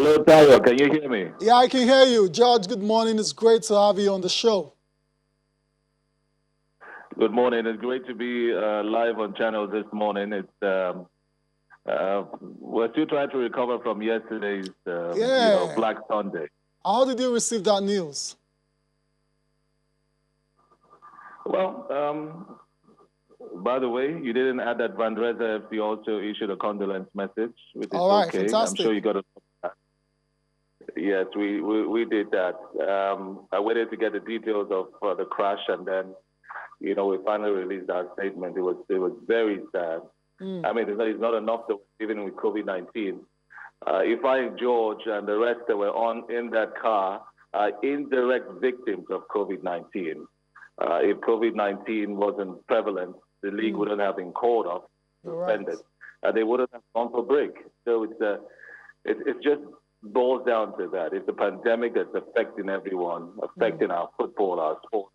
Hello, Tayo. Can you hear me? Yeah, I can hear you. George, good morning. It's great to have you on the show. Good morning. It's great to be live on channel this morning. We're still trying to recover from yesterday's, Yeah. Black Sunday. How did you receive that news? Well, by the way, you didn't add that Van Dresa FC also issued a condolence message, which is All right, okay. fantastic. I'm sure you got to. Yes, we did that. I waited to get the details of the crash, and then, we finally released our statement. It was very sad. I mean, it's not enough that even with COVID-19. If I, George, and the rest that were in that car are indirect victims of COVID-19. If COVID-19 wasn't prevalent, the league wouldn't have been called off, suspended, and they wouldn't have gone for break. So it just boils down to that. It's a pandemic that's affecting everyone, affecting our football, our sport,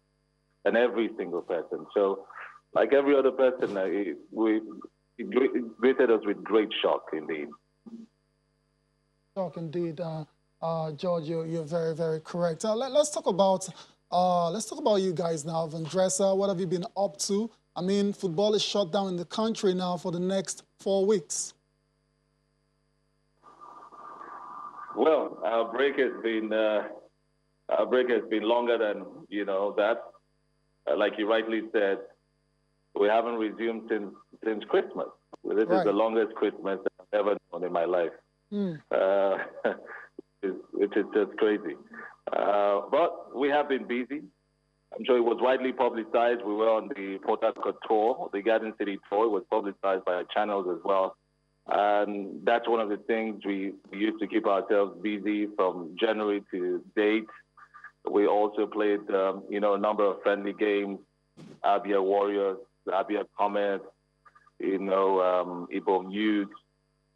and every single person. So, like every other person, it greeted us with great shock, indeed. Shock, indeed. George, you're very, very correct. Let's talk about you guys now. Van Dresa, what have you been up to? I mean, football is shut down in the country now for the next 4 weeks. Well, our break has been longer than that. Like you rightly said, we haven't resumed since Christmas. This is the longest Christmas I've ever known in my life, which is just crazy. But we have been busy. I'm sure it was widely publicized. We were on the Port Harcourt tour, the Garden City tour. It was publicized by our channels as well. And that's one of the things we used to keep ourselves busy from January to date. We also played, a number of friendly games, Abia Warriors, Abia Comets, Ibom Youth,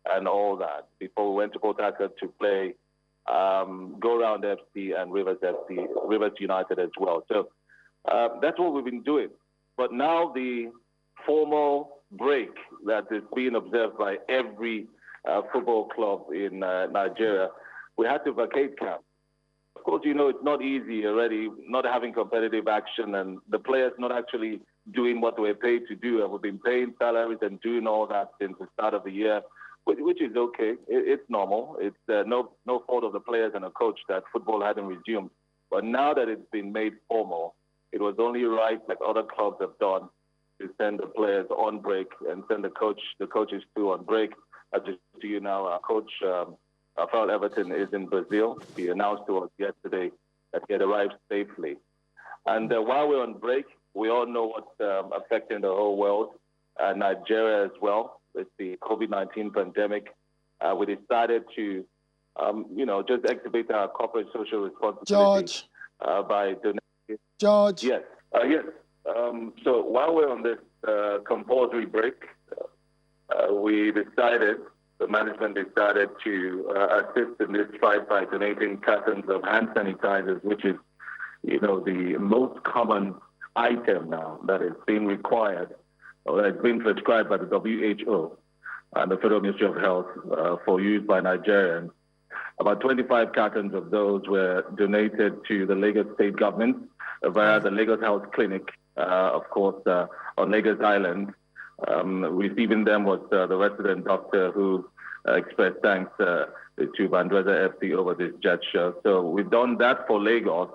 and all that before we went to Port Harcourt to play Go Round FC and Rivers United as well. So that's what we've been doing. But now the formal break that is being observed by every football club in Nigeria, we had to vacate camp. Of course, it's not easy already, not having competitive action and the players not actually doing what we're paid to do. And we've been paying salaries and doing all that since the start of the year, which is okay. It's normal. It's no fault of the players and the coach that football hadn't resumed. But now that it's been made formal, it was only right, like other clubs have done, to send the players on break and send the coaches too on break. As to you now, our coach, Rafael Everton, is in Brazil. He announced to us yesterday that he had arrived safely. And while we're on break, we all know what's affecting the whole world, Nigeria as well, with the COVID-19 pandemic. We decided to, just exhibit our corporate social responsibility by donating. George. Yes. Yes. So while we're on this compulsory break, the management decided to assist in this fight by donating cartons of hand sanitizers, which is, the most common item now that is being required, or that is being prescribed by the WHO and the Federal Ministry of Health for use by Nigerians. About 25 cartons of those were donated to the Lagos state government via the Lagos Health Clinic, of course, on Lagos Island. Receiving them was the resident doctor who expressed thanks to Van Dresa FC over this gesture. So we've done that for Lagos.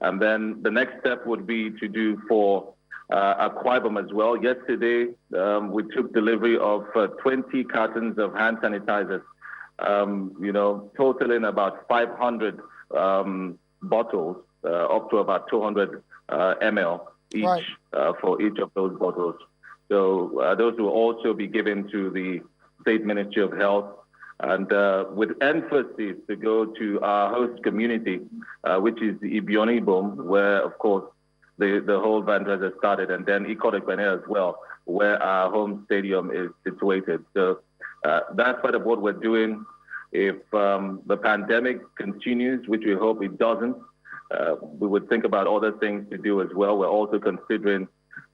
And then the next step would be to do for Akwa Ibom as well. Yesterday, we took delivery of 20 cartons of hand sanitizers, totaling about 500 bottles, up to about 200 ml each for each of those bottles. So those will also be given to the State Ministry of Health, and with emphasis to go to our host community, which is Ibom, where, of course, the whole Van Dresa started, and then Ikot-Ekpene as well, where our home stadium is situated. So that's part of what we're doing. If the pandemic continues, which we hope it doesn't, we would think about other things to do as well. We're also considering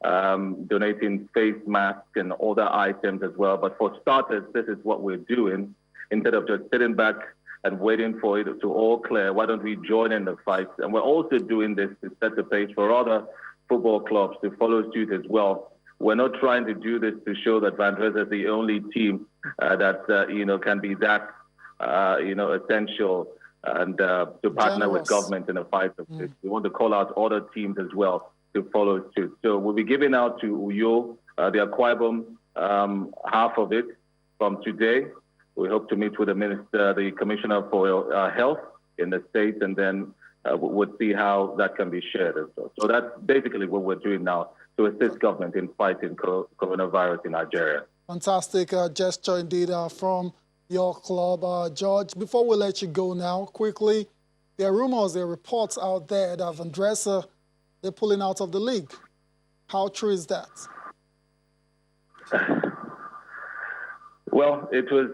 donating face masks and other items as well. But for starters, this is what we're doing. Instead of just sitting back and waiting for it to all clear. Why don't we join in the fight? And we're also doing this to set the pace for other football clubs to follow suit as well. We're not trying to do this to show that Van Dres is the only team that can be that essential and to partner with government in the fight of this. We want to call out other teams as well to follow suit. So we'll be giving out to Uyo, the Akwa Ibom, half of it from today. We hope to meet with the minister, the commissioner for health in the state, and then we'll see how that can be shared as well. So that's basically what we're doing now to assist government in fighting coronavirus in Nigeria. Fantastic gesture indeed from your club. George, before we let you go now, quickly, there are rumors, there are reports out there that Van Dres, they're pulling out of the league. How true is that? Well, it was,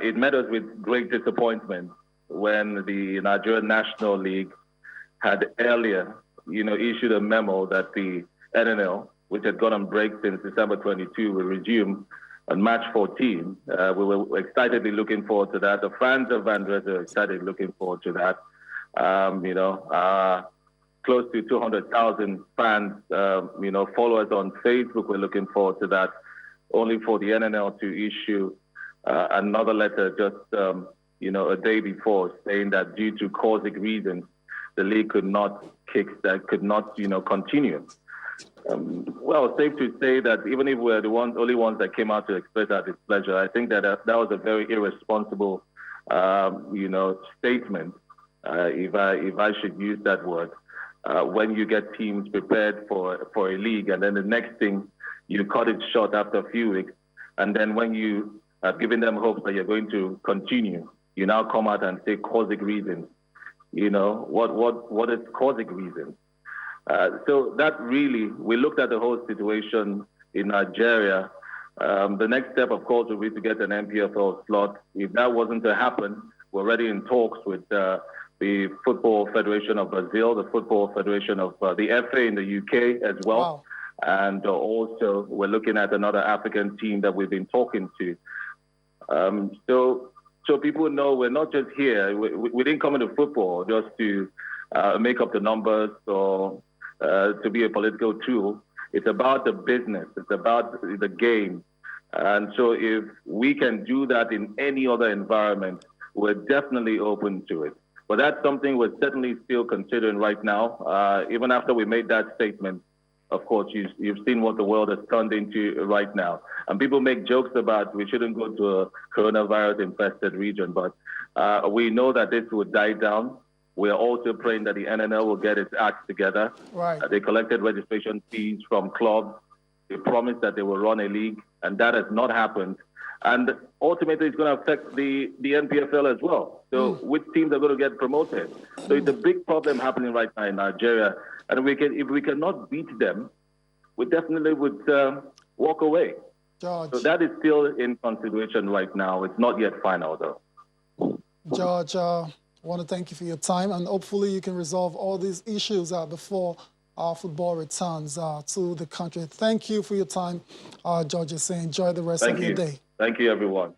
it met us with great disappointment when the Nigerian National League had earlier, issued a memo that the NNL, which had gone on break since December 22, will resume on March 14. We were excitedly looking forward to that. The fans of Van Dres are excited looking forward to that. Close to 200,000 fans, followers on Facebook were looking forward to that, only for the NNL to issue another letter just, a day before saying that due to causing reasons, the league could not continue. Well, safe to say that even if we're the only ones that came out to express our displeasure, I think that that was a very irresponsible, statement, if I should use that word. When you get teams prepared for a league, and then the next thing you cut it short after a few weeks, and then when you have given them hopes that you're going to continue, you now come out and say causing reasons. What is causing reasons? So that really, we looked at the whole situation in Nigeria. The next step, of course, will be to get an MPFL slot. If that wasn't to happen, we're already in talks with the Football Federation of Brazil, the Football Federation of the FA in the UK as well. Wow. And also we're looking at another African team that we've been talking to. So people know we're not just here. We didn't come into football just to make up the numbers or to be a political tool. It's about the business. It's about the game. And so if we can do that in any other environment, we're definitely open to it. But that's something we're certainly still considering right now. Even after we made that statement, of course, you've seen what the world has turned into right now. And people make jokes about we shouldn't go to a coronavirus-infested region, but we know that this will die down. We are also praying that the NNL will get its act together. Right. They collected registration fees from clubs. They promised that they will run a league, and that has not happened. And ultimately, it's going to affect the NPFL as well. So which teams are going to get promoted? So it's a big problem happening right now in Nigeria. And if we cannot beat them, we definitely would walk away. George. So that is still in consideration right now. It's not yet final, though. George, I want to thank you for your time, and hopefully you can resolve all these issues before football returns to the country. Thank you for your time, George Essien. Enjoy the rest of your day. Thank you, everyone.